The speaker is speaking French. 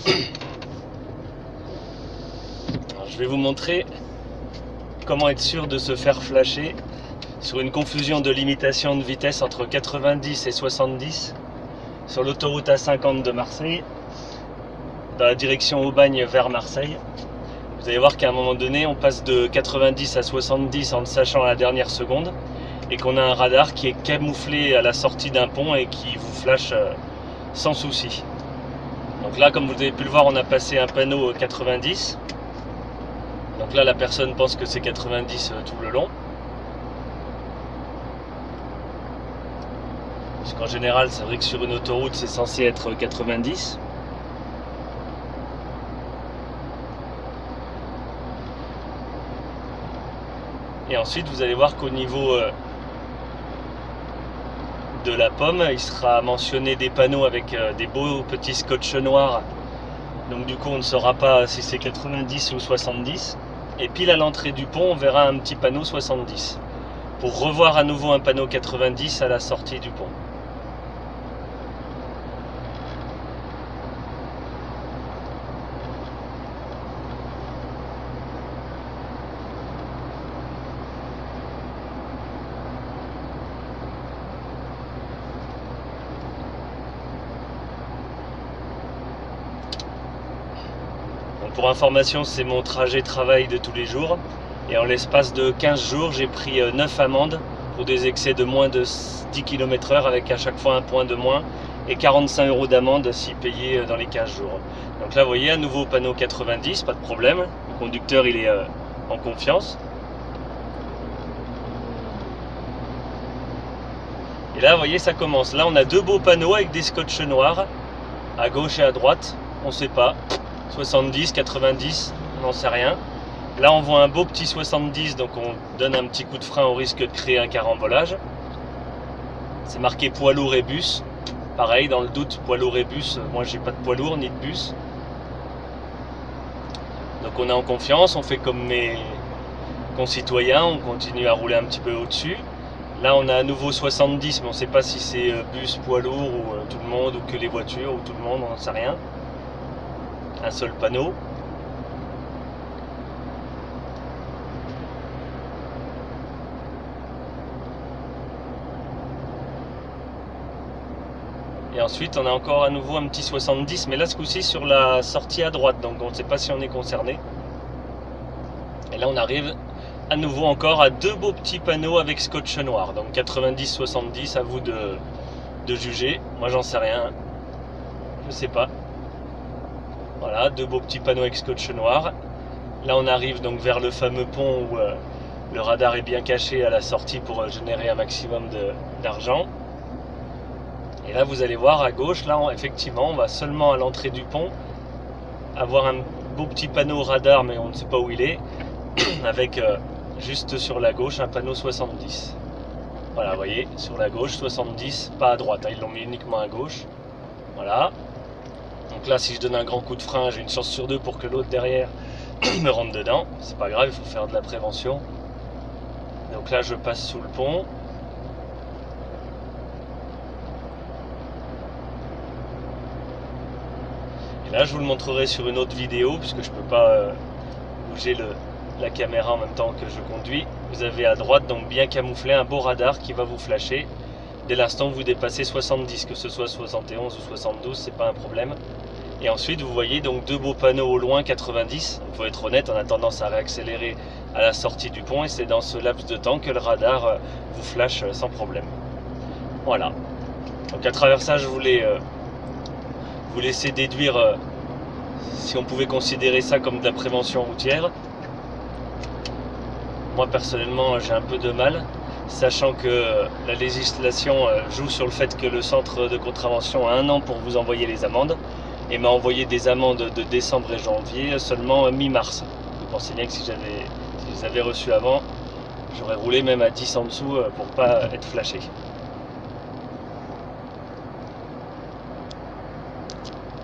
Alors, je vais vous montrer comment être sûr de se faire flasher sur une confusion de limitation de vitesse entre 90 et 70 sur l'autoroute A50 de Marseille, dans la direction Aubagne vers Marseille. Vous allez voir qu'à un moment donné, on passe de 90 à 70 en le sachant à la dernière seconde, et qu'on a un radar qui est camouflé à la sortie d'un pont et qui vous flash sans souci. Donc là, comme vous avez pu le voir, on a passé un panneau 90. Donc là, la personne pense que c'est 90 tout le long. Parce qu'en général, c'est vrai que sur une autoroute, c'est censé être 90. Et ensuite, vous allez voir qu'au niveau de la pomme, il sera mentionné des panneaux avec des beaux petits scotch noirs. Donc du coup, on ne saura pas si c'est 90 ou 70. Et pile à l'entrée du pont, on verra un petit panneau 70. Pour revoir à nouveau un panneau 90 à la sortie du pont. Pour information, c'est mon trajet travail de tous les jours. Et en l'espace de 15 jours, j'ai pris 9 amendes pour des excès de moins de 10 km/h avec à chaque fois un point de moins et 45 € d'amende si payé dans les 15 jours. Donc là, vous voyez, un nouveau panneau 90, pas de problème. Le conducteur, il est en confiance. Et là, vous voyez, ça commence. Là, on a deux beaux panneaux avec des scotch noirs à gauche et à droite. On ne sait pas. 70, 90, on n'en sait rien. Là on voit un beau petit 70, donc on donne un petit coup de frein au risque de créer un carambolage. C'est marqué poids lourd et bus. Pareil, dans le doute, poids lourd et bus, moi j'ai pas de poids lourd ni de bus. Donc on est en confiance, on fait comme mes concitoyens, on continue à rouler un petit peu au-dessus. Là on a à nouveau 70, mais on ne sait pas si c'est bus, poids lourd ou tout le monde, ou que les voitures, ou tout le monde, on n'en sait rien. Un seul panneau. Et ensuite on a encore à nouveau un petit 70, mais là ce coup-ci sur la sortie à droite, donc on ne sait pas si on est concerné. Et là on arrive à nouveau encore à deux beaux petits panneaux avec scotch noir, donc 90-70, à vous de juger. Moi j'en sais rien, je sais pas. Voilà, deux beaux petits panneaux avec scotch noir. Là on arrive donc vers le fameux pont où le radar est bien caché à la sortie pour générer un maximum d'argent. Et là vous allez voir à gauche, là effectivement on va seulement à l'entrée du pont avoir un beau petit panneau radar, mais on ne sait pas où il est, avec juste sur la gauche un panneau 70. Voilà, vous voyez, sur la gauche 70, pas à droite, hein, ils l'ont mis uniquement à gauche. Voilà. Donc là si je donne un grand coup de frein, j'ai une chance sur deux pour que l'autre derrière me rentre dedans. C'est pas grave, il faut faire de la prévention. Donc là je passe sous le pont. Et là je vous le montrerai sur une autre vidéo, puisque je peux pas bouger la caméra en même temps que je conduis. Vous avez à droite, donc bien camouflé, un beau radar qui va vous flasher dès l'instant où vous dépassez 70, que ce soit 71 ou 72, c'est pas un problème. Et ensuite vous voyez donc deux beaux panneaux au loin 90. Il faut être honnête, on a tendance à réaccélérer à la sortie du pont, et c'est dans ce laps de temps que le radar vous flash sans problème. Voilà. Donc à travers ça, je voulais vous laisser déduire si on pouvait considérer ça comme de la prévention routière. Moi personnellement j'ai un peu de mal, sachant que la législation joue sur le fait que le centre de contravention a 1 an pour vous envoyer les amendes, et m'a envoyé des amendes de décembre et janvier seulement mi-mars. Vous pensez bien que si je les avais reçues avant, j'aurais roulé même à 10 en dessous pour pas être flashé.